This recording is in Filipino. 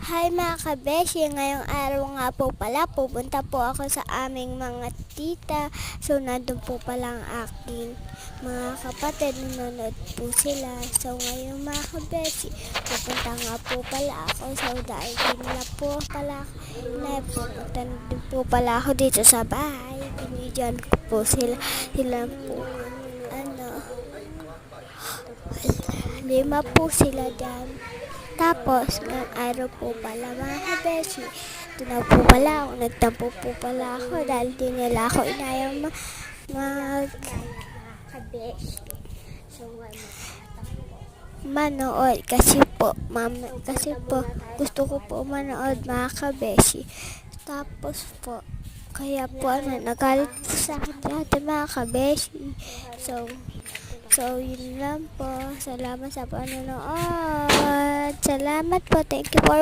Hi mga kabeshi, ngayong araw nga po pala pupunta po ako sa aming mga tita. So nandun po pala ang aking mga kapatid, nanonood po sila. So ngayon mga kabeshi, pupunta nga po pala ako. So dahil nila po pala pupunta na din po pala ako dito sa bahay. Binidyan ko po sila. Sila po lima po sila dyan. Tapos, ngayong araw po pala mga kabeshi, ito na po pala ako, nagtampo po pala ako dahil di nila ako inayang kabeshi. So, manood kasi po, gusto ko po manood mga kabeshi. Tapos po, kaya po nagalit po sa akin dati mga kabeshi. So, yun lang po. Salamat sa panonood. Salamat po. Thank you for